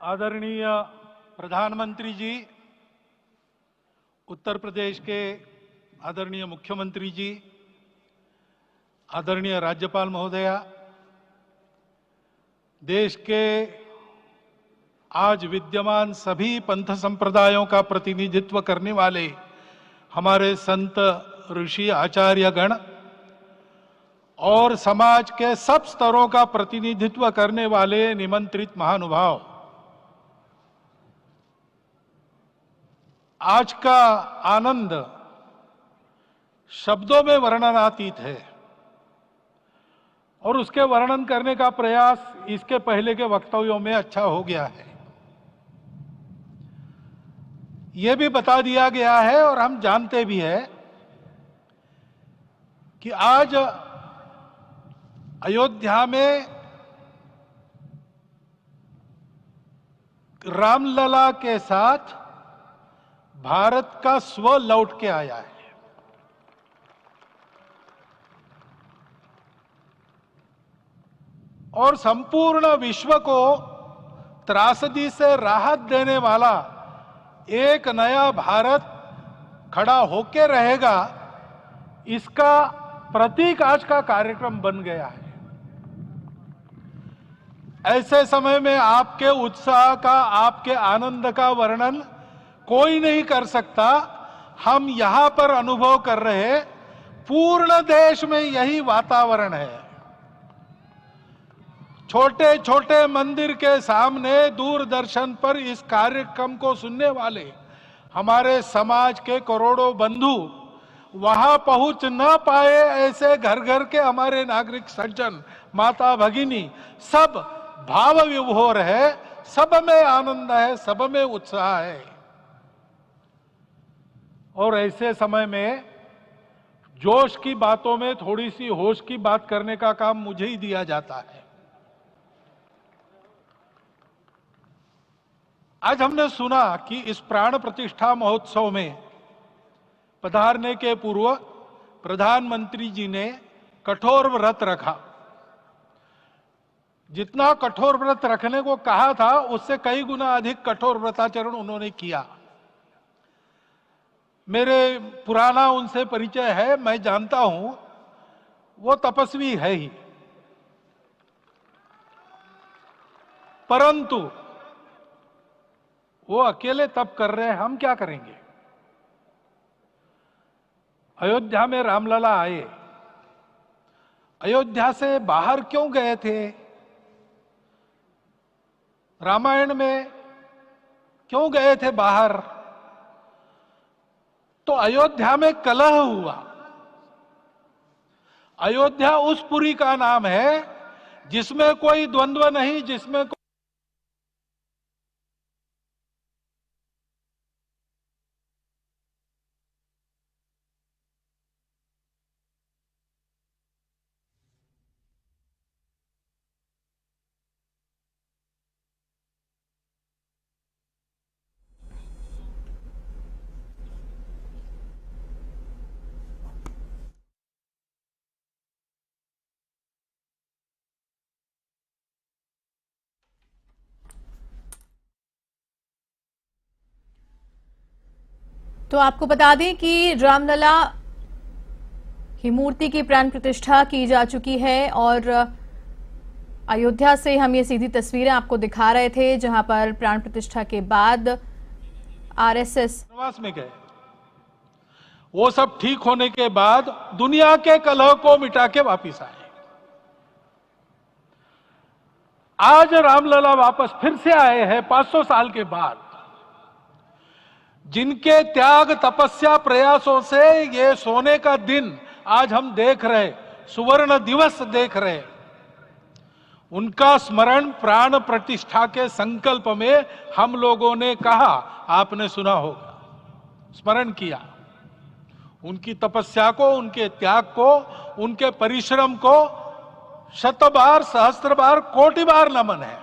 आदरणीय प्रधानमंत्री जी, उत्तर प्रदेश के आदरणीय मुख्यमंत्री जी, आदरणीय राज्यपाल महोदया, देश के आज विद्यमान सभी पंथ संप्रदायों का प्रतिनिधित्व करने वाले हमारे संत ऋषि आचार्य गण और समाज के सब स्तरों का प्रतिनिधित्व करने वाले निमंत्रित महानुभाव, आज का आनंद शब्दों में वर्णनातीत है और उसके वर्णन करने का प्रयास इसके पहले के वक्तव्यों में अच्छा हो गया है। यह भी बता दिया गया है और हम जानते भी हैं कि आज अयोध्या में रामलला के साथ भारत का स्व लौट के आया है। और संपूर्ण विश्व को त्रासदी से राहत देने वाला एक नया भारत खड़ा होके रहेगा, इसका प्रतीक आज का कार्यक्रम बन गया है। ऐसे समय में आपके उत्साह का, आपके आनंद का वर्णन कोई नहीं कर सकता। हम यहां पर अनुभव कर रहे, पूर्ण देश में यही वातावरण है। छोटे छोटे मंदिर के सामने दूरदर्शन पर इस कार्यक्रम को सुनने वाले हमारे समाज के करोड़ों बंधु वहां पहुंच न पाए, ऐसे घर घर के हमारे नागरिक सज्जन, माता भगिनी सब भाव विभोर है, सब में आनंद है, सब में उत्साह है। और ऐसे समय में जोश की बातों में थोड़ी सी होश की बात करने का काम मुझे ही दिया जाता है। आज हमने सुना कि इस प्राण प्रतिष्ठा महोत्सव में पधारने के पूर्व प्रधानमंत्री जी ने कठोर व्रत रखा। जितना कठोर व्रत रखने को कहा था, उससे कई गुना अधिक कठोर व्रताचरण उन्होंने किया। मेरे पुराना उनसे परिचय है, मैं जानता हूं वो तपस्वी है ही, परंतु वो अकेले तप कर रहे हैं, हम क्या करेंगे। अयोध्या में रामलला आए, अयोध्या से बाहर क्यों गए थे? रामायण में क्यों गए थे बाहर? तो अयोध्या में कलह हुआ। अयोध्या उस पुरी का नाम है जिसमें कोई द्वंद्व नहीं, जिसमें तो आपको बता दें कि रामलला की मूर्ति की प्राण प्रतिष्ठा की जा चुकी है और अयोध्या से हम ये सीधी तस्वीरें आपको दिखा रहे थे, जहां पर प्राण प्रतिष्ठा के बाद आरएसएस वनवास में गए। वो सब ठीक होने के बाद दुनिया के कलह को मिटा के वापिस आए। आज रामलला वापस फिर से आए हैं 500 साल के बाद। जिनके त्याग, तपस्या, प्रयासों से ये सोने का दिन आज हम देख रहे, सुवर्ण दिवस देख रहे, उनका स्मरण प्राण प्रतिष्ठा के संकल्प में हम लोगों ने कहा, आपने सुना होगा, स्मरण किया। उनकी तपस्या को, उनके त्याग को, उनके परिश्रम को शत बार, सहस्त्र बार, कोटि बार नमन है।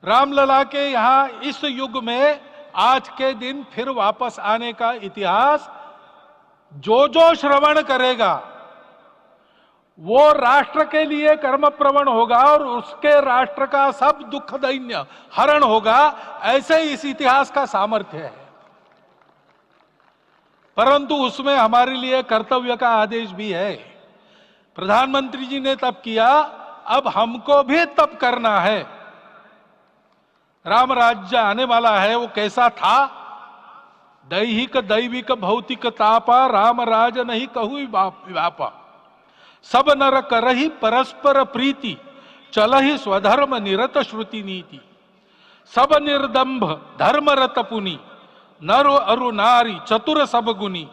रामलला के यहां इस युग में आज के दिन फिर वापस आने का इतिहास जो जो श्रवण करेगा वो राष्ट्र के लिए कर्म प्रवण होगा और उसके राष्ट्र का सब दुख दैन्य हरण होगा, ऐसे इस इतिहास का सामर्थ्य है। परंतु उसमें हमारे लिए कर्तव्य का आदेश भी है। प्रधानमंत्री जी ने तब किया, अब हमको भी तब करना है। राम राज्य आने वाला है, वो कैसा था? दैहिक दैविक भौतिक तापा, राम राज नहीं कहु व्यापा। सब नर करहि परस्पर प्रीति, चलहि स्वधर्म निरत श्रुति नीति। सब निर्दंभ धर्म रत पुनि, नर अरु नारी चतुर सब गुनी।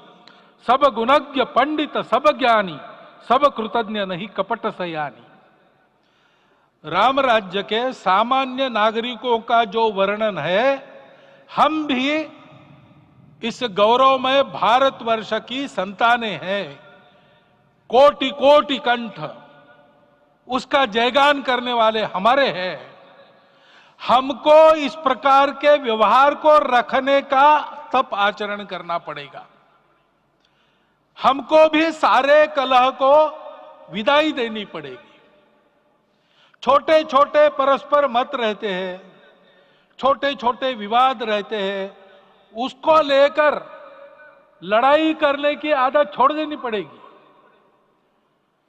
सब गुणज्ञ पंडित सब ज्ञानी, सब कृतज्ञ नहीं कपट सयानी। राम राज्य के सामान्य नागरिकों का जो वर्णन है, हम भी इस गौरवमय भारतवर्ष की संतानें हैं। कोटि कोटि कंठ उसका जयगान करने वाले हमारे हैं। हमको इस प्रकार के व्यवहार को रखने का तप आचरण करना पड़ेगा। हमको भी सारे कलह को विदाई देनी पड़ेगी। छोटे छोटे परस्पर मत रहते हैं, छोटे छोटे विवाद रहते हैं, उसको लेकर लड़ाई करने की आदत छोड़ देनी पड़ेगी।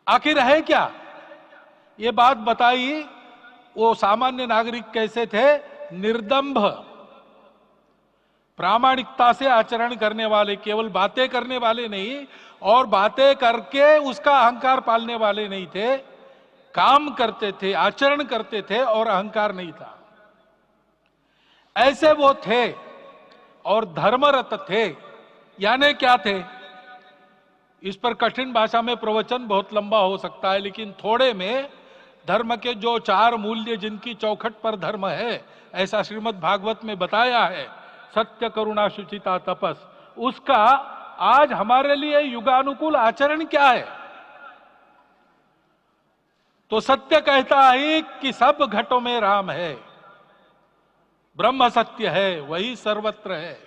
आखिर है क्या? ये बात बताई, वो सामान्य नागरिक कैसे थे? निर्दंभ, प्रामाणिकता से आचरण करने वाले, केवल बातें करने वाले नहीं और बातें करके उसका अहंकार पालने वाले नहीं थे। काम करते थे, आचरण करते थे और अहंकार नहीं था। ऐसे वो थे और धर्मरत थे। यानी क्या थे? इस पर कठिन भाषा में प्रवचन बहुत लंबा हो सकता है, लेकिन थोड़े में धर्म के जो 4 मूल्य जिनकी चौखट पर धर्म है, ऐसा श्रीमद् भागवत में बताया है, सत्य करुणा शुचिता तपस, उसका आज हमारे लिए युगानुकूल आचरण क्या है? तो सत्य कहता है कि सब घटों में राम है, ब्रह्म सत्य है, वही सर्वत्र है।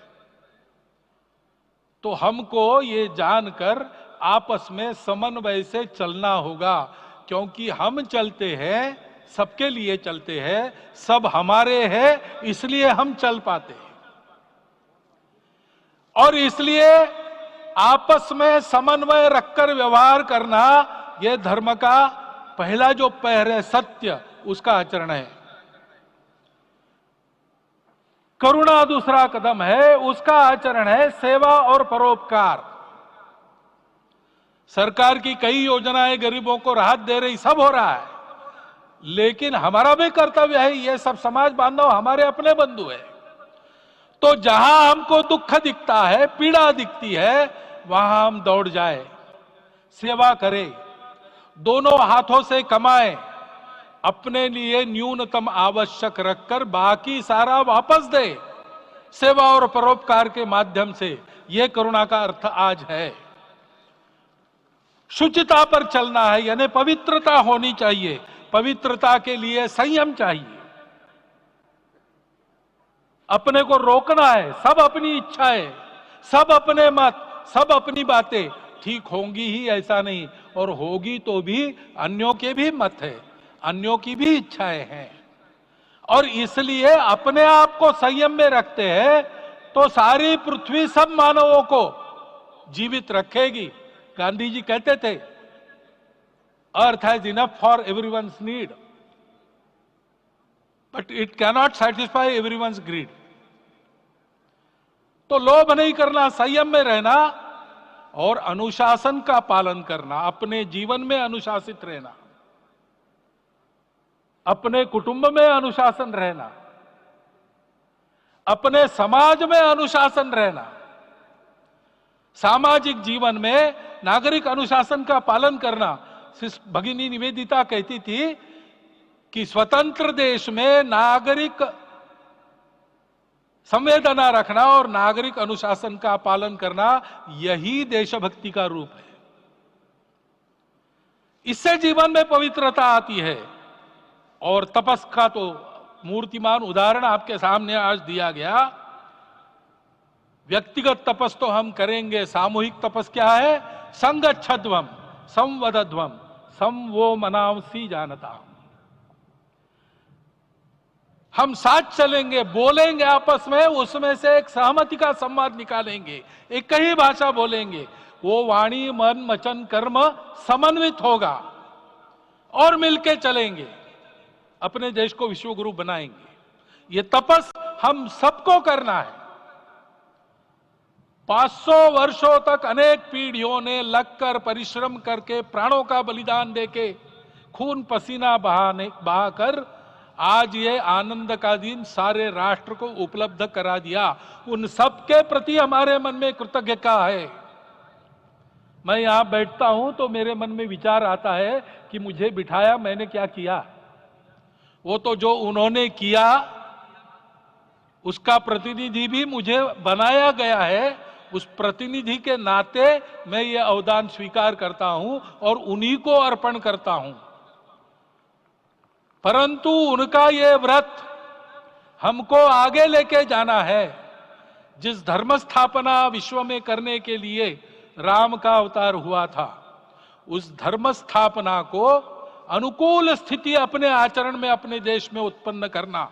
तो हमको ये जानकर आपस में समन्वय से चलना होगा, क्योंकि हम चलते हैं, सबके लिए चलते हैं, सब हमारे हैं, इसलिए हम चल पाते हैं। और इसलिए आपस में समन्वय रखकर व्यवहार करना, यह धर्म का पहला जो पैर है, सत्य, उसका आचरण है। करुणा दूसरा कदम है, उसका आचरण है सेवा और परोपकार। सरकार की कई योजनाएं गरीबों को राहत दे रही, सब हो रहा है, लेकिन हमारा भी कर्तव्य है, ये सब समाज बांधव हमारे अपने बंधु है। तो जहां हमको दुख दिखता है, पीड़ा दिखती है, वहां हम दौड़ जाए, सेवा करें, दोनों हाथों से कमाएं, अपने लिए न्यूनतम आवश्यक रखकर बाकी सारा वापस दे, सेवा और परोपकार के माध्यम से। यह करुणा का अर्थ आज है। शुचिता पर चलना है, यानी पवित्रता होनी चाहिए। पवित्रता के लिए संयम चाहिए, अपने को रोकना है। सब अपनी इच्छाएं, सब अपने मत, सब अपनी बातें ठीक होंगी ही ऐसा नहीं, और होगी तो भी अन्यों के भी मत है, अन्यों की भी इच्छाएं हैं। और इसलिए अपने आप को संयम में रखते हैं तो सारी पृथ्वी सब मानवों को जीवित रखेगी। गांधी जी कहते थे, earth has enough for everyone's need, but it cannot satisfy everyone's greed. तो लोभ नहीं करना, संयम में रहना और अनुशासन का पालन करना, अपने जीवन में अनुशासित रहना, अपने कुटुंब में अनुशासन रहना, अपने समाज में अनुशासन रहना। सामाजिक जीवन में नागरिक अनुशासन का पालन करना। भगिनी निवेदिता कहती थी कि स्वतंत्र देश में नागरिक संवेदना रखना और नागरिक अनुशासन का पालन करना, यही देशभक्ति का रूप है। इससे जीवन में पवित्रता आती है। और तपस का तो मूर्तिमान उदाहरण आपके सामने आज दिया गया। व्यक्तिगत तपस तो हम करेंगे, सामूहिक तपस क्या है? संगच्छध्वम संवदध्वम सम वो मनावसी जानता। हम साथ चलेंगे, बोलेंगे आपस में, उसमें से एक सहमति का संवाद निकालेंगे, एक ही भाषा बोलेंगे, वो वाणी मन वचन कर्म समन्वित होगा और मिलके चलेंगे, अपने देश को विश्व गुरु बनाएंगे। ये तपस हम सबको करना है। 500 वर्षों तक अनेक पीढ़ियों ने लगकर परिश्रम करके प्राणों का बलिदान देके खून पसीना बहाकर आज ये आनंद का दिन सारे राष्ट्र को उपलब्ध करा दिया। उन सबके प्रति हमारे मन में कृतज्ञता है। मैं यहां बैठता हूं तो मेरे मन में विचार आता है कि मुझे बिठाया, मैंने क्या किया? वो तो जो उन्होंने किया उसका प्रतिनिधि भी मुझे बनाया गया है। उस प्रतिनिधि के नाते मैं ये अवदान स्वीकार करता हूं और उन्हीं को अर्पण करता हूं। परंतु उनका ये व्रत हमको आगे लेके जाना है। जिस धर्म स्थापना विश्व में करने के लिए राम का अवतार हुआ था, उस धर्म स्थापना को अनुकूल स्थिति अपने आचरण में अपने देश में उत्पन्न करना,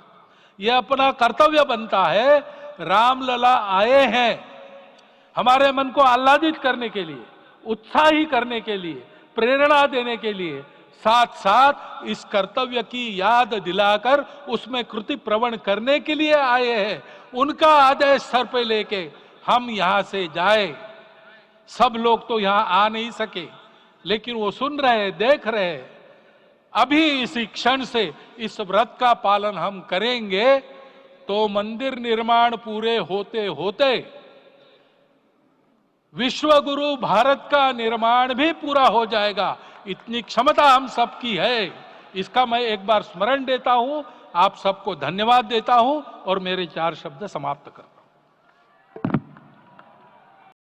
यह अपना कर्तव्य बनता है। रामलला आए हैं हमारे मन को आह्लादित करने के लिए, उत्साही करने के लिए, प्रेरणा देने के लिए, साथ साथ इस कर्तव्य की याद दिलाकर उसमें कृति प्रवण करने के लिए आए हैं। उनका आदेश सर पे लेके हम यहां से जाए। सब लोग तो यहां आ नहीं सके, लेकिन वो सुन रहे, देख रहे। अभी इसी क्षण से इस व्रत का पालन हम करेंगे तो मंदिर निर्माण पूरे होते होते विश्व गुरु भारत का निर्माण भी पूरा हो जाएगा। इतनी क्षमता हम सबकी है। इसका मैं एक बार स्मरण देता हूं, आप सबको धन्यवाद देता हूं और मेरे 4 शब्द समाप्त करता हूं।